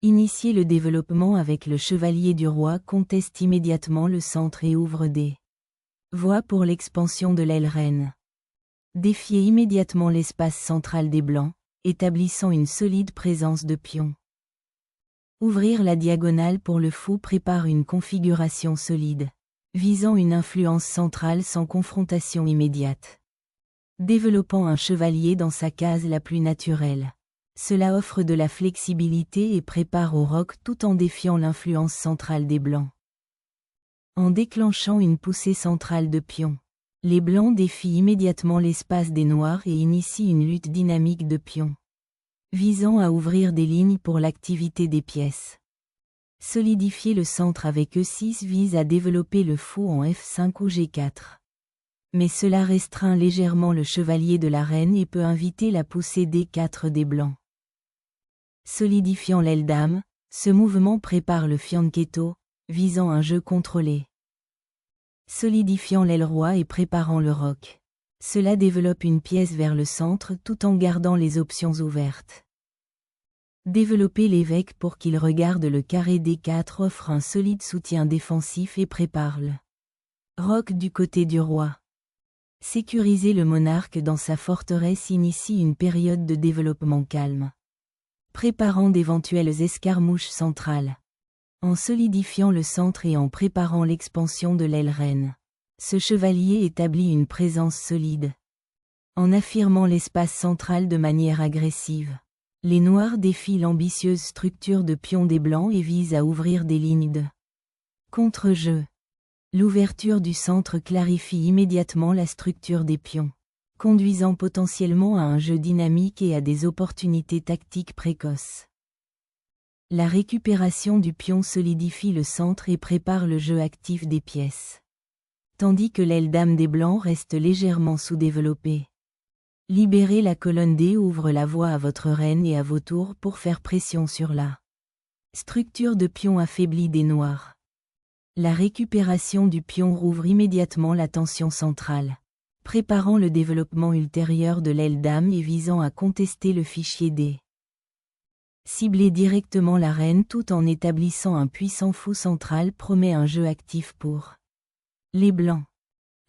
Initier le développement avec le chevalier du roi conteste immédiatement le centre et ouvre des voies pour l'expansion de l'aile reine. Défier immédiatement l'espace central des blancs, établissant une solide présence de pions. Ouvrir la diagonale pour le fou prépare une configuration solide, visant une influence centrale sans confrontation immédiate. Développant un chevalier dans sa case la plus naturelle. Cela offre de la flexibilité et prépare au roc tout en défiant l'influence centrale des blancs. En déclenchant une poussée centrale de pions, les blancs défient immédiatement l'espace des noirs et initient une lutte dynamique de pions, visant à ouvrir des lignes pour l'activité des pièces. Solidifier le centre avec E6 vise à développer le fou en F5 ou G4. Mais cela restreint légèrement le chevalier de la reine et peut inviter la poussée D4 des blancs. Solidifiant l'aile dame, ce mouvement prépare le fianchetto, visant un jeu contrôlé. Solidifiant l'aile roi et préparant le roc. Cela développe une pièce vers le centre tout en gardant les options ouvertes. Développer l'évêque pour qu'il regarde le carré D4 offre un solide soutien défensif et prépare le roc du côté du roi. Sécuriser le monarque dans sa forteresse initie une période de développement calme, préparant d'éventuelles escarmouches centrales. En solidifiant le centre et en préparant l'expansion de l'aile reine, ce chevalier établit une présence solide. En affirmant l'espace central de manière agressive, les noirs défient l'ambitieuse structure de pions des blancs et visent à ouvrir des lignes de contre-jeu. L'ouverture du centre clarifie immédiatement la structure des pions, conduisant potentiellement à un jeu dynamique et à des opportunités tactiques précoces. La récupération du pion solidifie le centre et prépare le jeu actif des pièces, tandis que l'aile dame des blancs reste légèrement sous-développée. Libérer la colonne D ouvre la voie à votre reine et à vos tours pour faire pression sur la structure de pion affaiblie des noirs. La récupération du pion rouvre immédiatement la tension centrale, préparant le développement ultérieur de l'aile dame et visant à contester le fichier D. Cibler directement la reine tout en établissant un puissant fou central promet un jeu actif pour les blancs.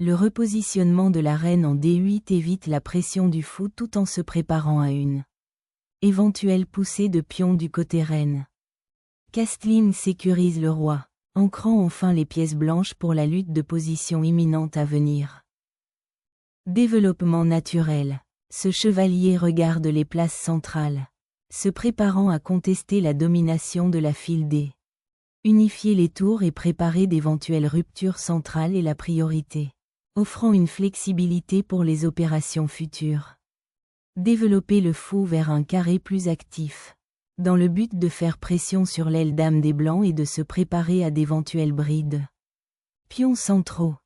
Le repositionnement de la reine en D8 évite la pression du fou tout en se préparant à une éventuelle poussée de pion du côté reine. Castling sécurise le roi, ancrant enfin les pièces blanches pour la lutte de position imminente à venir. Développement naturel. Ce chevalier regarde les places centrales, se préparant à contester la domination de la file D. Unifier les tours et préparer d'éventuelles ruptures centrales est la priorité, offrant une flexibilité pour les opérations futures. Développer le fou vers un carré plus actif, dans le but de faire pression sur l'aile dame des blancs et de se préparer à d'éventuelles brides. Pions centraux.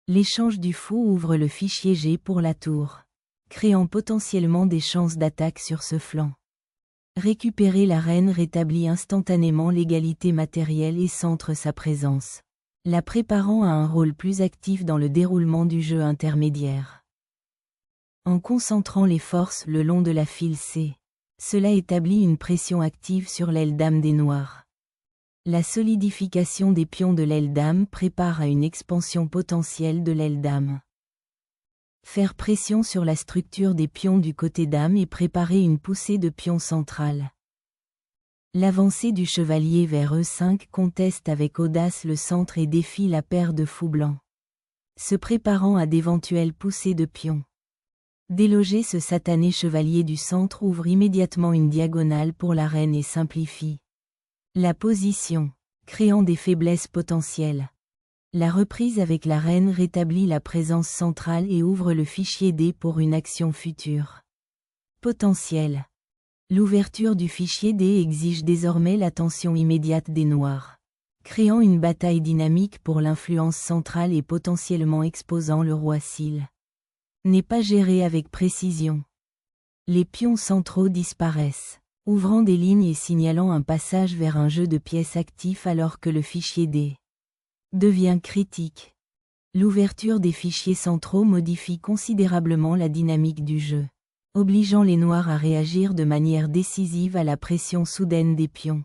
L'échange du fou ouvre le fichier G pour la tour, créant potentiellement des chances d'attaque sur ce flanc. Récupérer la reine rétablit instantanément l'égalité matérielle et centre sa présence, la préparant à un rôle plus actif dans le déroulement du jeu intermédiaire. En concentrant les forces le long de la file C, cela établit une pression active sur l'aile dame des noirs. La solidification des pions de l'aile dame prépare à une expansion potentielle de l'aile dame. Faire pression sur la structure des pions du côté dame et préparer une poussée de pions centrale. L'avancée du chevalier vers E5 conteste avec audace le centre et défie la paire de fous blancs, se préparant à d'éventuelles poussées de pions. Déloger ce satané chevalier du centre ouvre immédiatement une diagonale pour la reine et simplifie la position, créant des faiblesses potentielles. La reprise avec la reine rétablit la présence centrale et ouvre le fichier D pour une action future. Potentiel. L'ouverture du fichier D exige désormais l'attention immédiate des noirs, créant une bataille dynamique pour l'influence centrale et potentiellement exposant le roi s'il n'est pas géré avec précision. Les pions centraux disparaissent, ouvrant des lignes et signalant un passage vers un jeu de pièces actif alors que le fichier D devient critique. L'ouverture des fichiers centraux modifie considérablement la dynamique du jeu, obligeant les noirs à réagir de manière décisive à la pression soudaine des pions.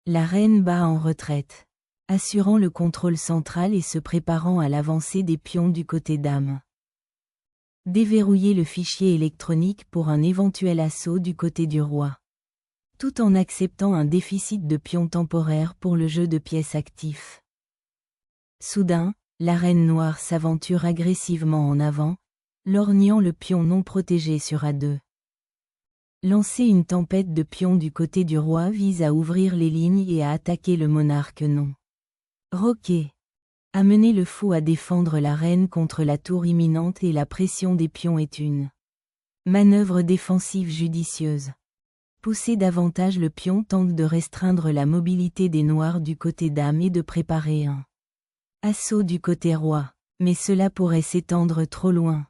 La reine bat en retraite, assurant le contrôle central et se préparant à l'avancée des pions du côté dame. Déverrouiller le fichier électronique pour un éventuel assaut du côté du roi. Tout en acceptant un déficit de pions temporaire pour le jeu de pièces actif. Soudain, la reine noire s'aventure agressivement en avant, lorgnant le pion non protégé sur A2. Lancer une tempête de pions du côté du roi vise à ouvrir les lignes et à attaquer le monarque non. Roquet. Amener le fou à défendre la reine contre la tour imminente et la pression des pions est une manœuvre défensive judicieuse. Pousser davantage le pion tente de restreindre la mobilité des noirs du côté dame et de préparer un assaut du côté roi, mais cela pourrait s'étendre trop loin.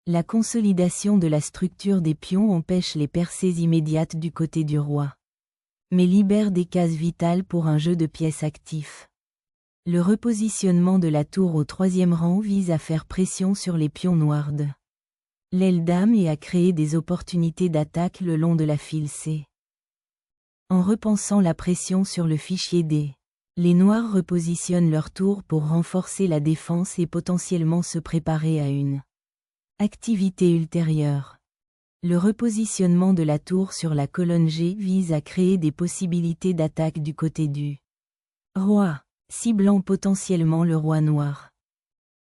La consolidation de la structure des pions empêche les percées immédiates du côté du roi, mais libère des cases vitales pour un jeu de pièces actif. Le repositionnement de la tour au troisième rang vise à faire pression sur les pions noirs de l'aile dame et à créer des opportunités d'attaque le long de la file C. En repensant la pression sur le fichier D, les noirs repositionnent leur tour pour renforcer la défense et potentiellement se préparer à une activité ultérieure. Le repositionnement de la tour sur la colonne G vise à créer des possibilités d'attaque du côté du roi, ciblant potentiellement le roi noir.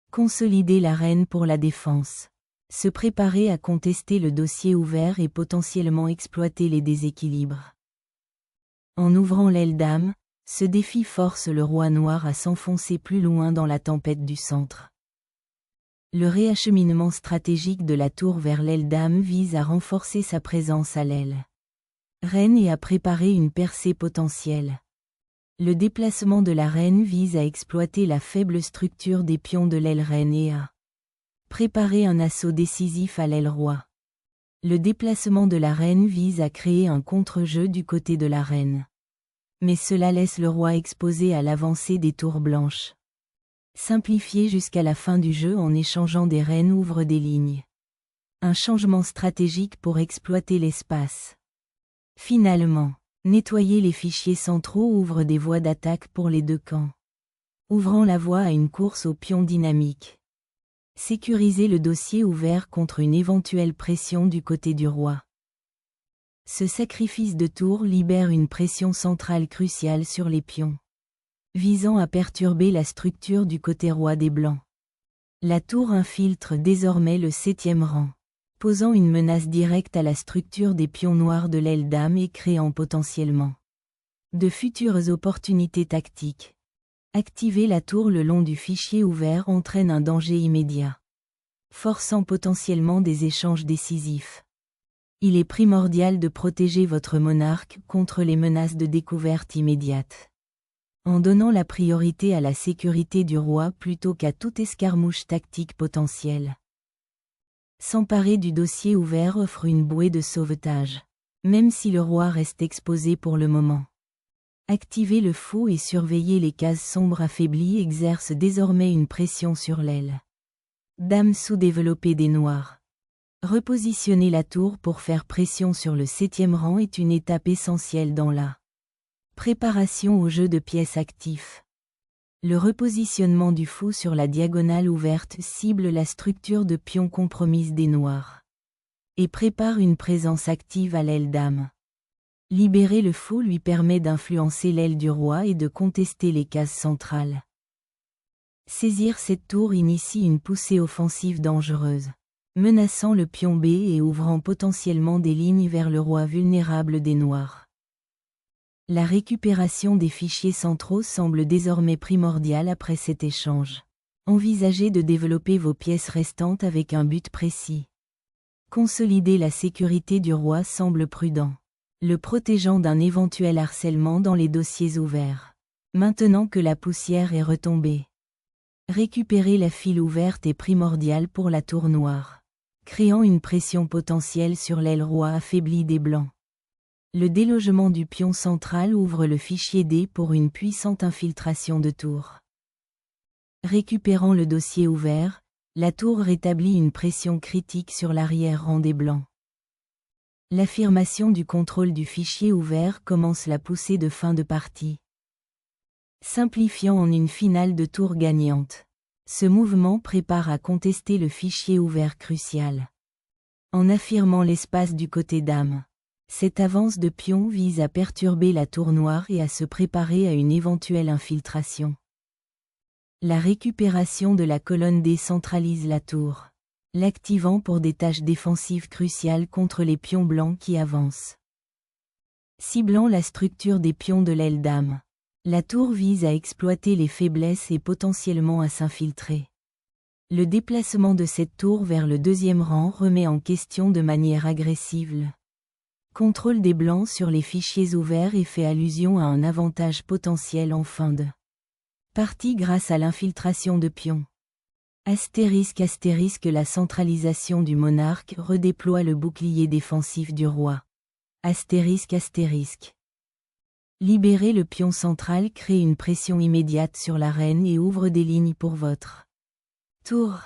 Consolider la reine pour la défense. Se préparer à contester le dossier ouvert et potentiellement exploiter les déséquilibres. En ouvrant l'aile dame, ce défi force le roi noir à s'enfoncer plus loin dans la tempête du centre. Le réacheminement stratégique de la tour vers l'aile dame vise à renforcer sa présence à l'aile reine et à préparer une percée potentielle. Le déplacement de la reine vise à exploiter la faible structure des pions de l'aile reine et à préparer un assaut décisif à l'aile roi. Le déplacement de la reine vise à créer un contre-jeu du côté de la reine. Mais cela laisse le roi exposé à l'avancée des tours blanches. Simplifier jusqu'à la fin du jeu en échangeant des reines ouvre des lignes. Un changement stratégique pour exploiter l'espace. Finalement, nettoyer les fichiers centraux ouvre des voies d'attaque pour les deux camps, ouvrant la voie à une course aux pions dynamiques. Sécuriser le dossier ouvert contre une éventuelle pression du côté du roi. Ce sacrifice de tour libère une pression centrale cruciale sur les pions, visant à perturber la structure du côté roi des Blancs. La tour infiltre désormais le 7e rang, posant une menace directe à la structure des pions noirs de l'aile dame et créant potentiellement de futures opportunités tactiques. Activer la tour le long du fichier ouvert entraîne un danger immédiat, forçant potentiellement des échanges décisifs. Il est primordial de protéger votre monarque contre les menaces de découverte immédiate, en donnant la priorité à la sécurité du roi plutôt qu'à toute escarmouche tactique potentielle. S'emparer du dossier ouvert offre une bouée de sauvetage, même si le roi reste exposé pour le moment. Activer le fou et surveiller les cases sombres affaiblies exerce désormais une pression sur l'aile dame sous-développée des noirs. Repositionner la tour pour faire pression sur le 7e rang est une étape essentielle dans la préparation au jeu de pièces actif. Le repositionnement du fou sur la diagonale ouverte cible la structure de pion compromise des noirs et prépare une présence active à l'aile dame. Libérer le fou lui permet d'influencer l'aile du roi et de contester les cases centrales. Saisir cette tour initie une poussée offensive dangereuse, menaçant le pion B et ouvrant potentiellement des lignes vers le roi vulnérable des noirs. La récupération des fichiers centraux semble désormais primordiale après cet échange. Envisagez de développer vos pièces restantes avec un but précis. Consolider la sécurité du roi semble prudent, le protégeant d'un éventuel harcèlement dans les dossiers ouverts. Maintenant que la poussière est retombée. Récupérer la file ouverte est primordial pour la tour noire, créant une pression potentielle sur l'aile roi affaiblie des Blancs. Le délogement du pion central ouvre le fichier D pour une puissante infiltration de tour. Récupérant le dossier ouvert, la tour rétablit une pression critique sur l'arrière-rang des Blancs. L'affirmation du contrôle du fichier ouvert commence la poussée de fin de partie, simplifiant en une finale de tour gagnante. Ce mouvement prépare à contester le fichier ouvert crucial. En affirmant l'espace du côté dame, cette avance de pion vise à perturber la tour noire et à se préparer à une éventuelle infiltration. La récupération de la colonne D centralise la tour, l'activant pour des tâches défensives cruciales contre les pions blancs qui avancent. Ciblant la structure des pions de l'aile dame, la tour vise à exploiter les faiblesses et potentiellement à s'infiltrer. Le déplacement de cette tour vers le deuxième rang remet en question de manière agressive le contrôle des blancs sur les fichiers ouverts et fait allusion à un avantage potentiel en fin de partie grâce à l'infiltration de pions. Astérisque la centralisation du monarque redéploie le bouclier défensif du roi. Astérisque. Libérer le pion central crée une pression immédiate sur la reine et ouvre des lignes pour votre tour.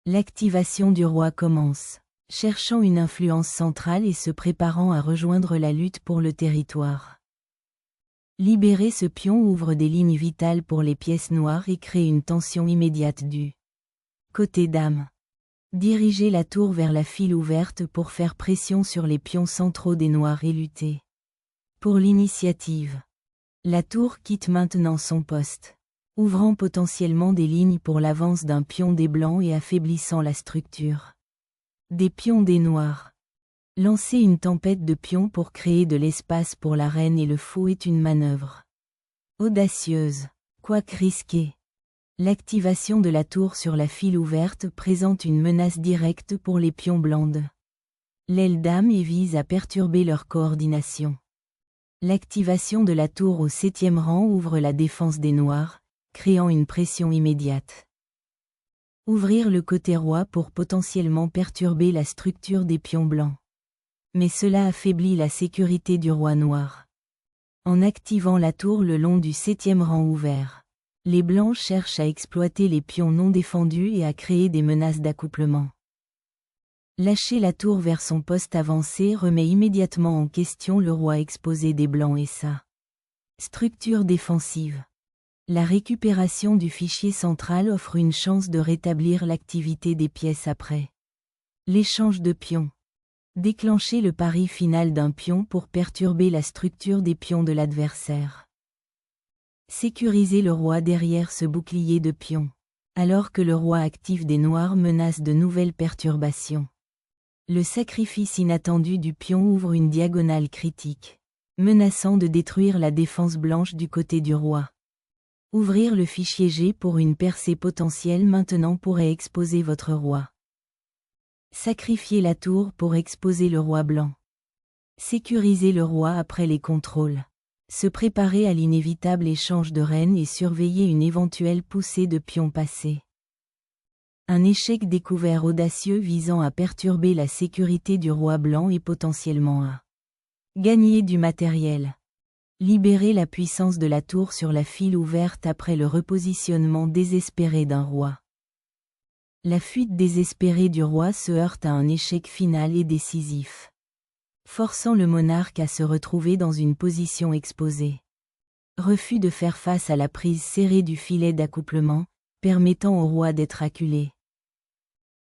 L'activation du roi commence, cherchant une influence centrale et se préparant à rejoindre la lutte pour le territoire. Libérer ce pion ouvre des lignes vitales pour les pièces noires et crée une tension immédiate du côté dame. Diriger la tour vers la file ouverte pour faire pression sur les pions centraux des noirs et lutter pour l'initiative. La tour quitte maintenant son poste, ouvrant potentiellement des lignes pour l'avance d'un pion des blancs et affaiblissant la structure des pions des noirs. Lancer une tempête de pions pour créer de l'espace pour la reine et le fou est une manœuvre audacieuse, quoique risquée. L'activation de la tour sur la file ouverte présente une menace directe pour les pions blancs de l'aile dame et vise à perturber leur coordination. L'activation de la tour au 7e rang ouvre la défense des noirs, créant une pression immédiate. Ouvrir le côté roi pour potentiellement perturber la structure des pions blancs. Mais cela affaiblit la sécurité du roi noir. En activant la tour le long du 7e rang ouvert, les blancs cherchent à exploiter les pions non défendus et à créer des menaces d'accouplement. Lâcher la tour vers son poste avancé remet immédiatement en question le roi exposé des blancs et sa structure défensive. La récupération du fichier central offre une chance de rétablir l'activité des pièces après l'échange de pions. Déclencher le pari final d'un pion pour perturber la structure des pions de l'adversaire. Sécuriser le roi derrière ce bouclier de pions, alors que le roi actif des noirs menace de nouvelles perturbations. Le sacrifice inattendu du pion ouvre une diagonale critique, menaçant de détruire la défense blanche du côté du roi. Ouvrir le fichier G pour une percée potentielle maintenant pourrait exposer votre roi. Sacrifier la tour pour exposer le roi blanc. Sécuriser le roi après les contrôles. Se préparer à l'inévitable échange de reines et surveiller une éventuelle poussée de pions passés. Un échec découvert audacieux visant à perturber la sécurité du roi blanc et potentiellement à gagner du matériel. Libérer la puissance de la tour sur la file ouverte après le repositionnement désespéré d'un roi. La fuite désespérée du roi se heurte à un échec final et décisif, forçant le monarque à se retrouver dans une position exposée. Refus de faire face à la prise serrée du filet d'accouplement, permettant au roi d'être acculé.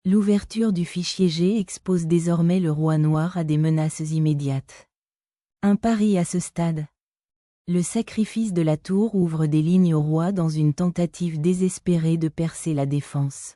L'ouverture du fichier G expose désormais le roi noir à des menaces immédiates. Un pari à ce stade. Le sacrifice de la tour ouvre des lignes au roi dans une tentative désespérée de percer la défense.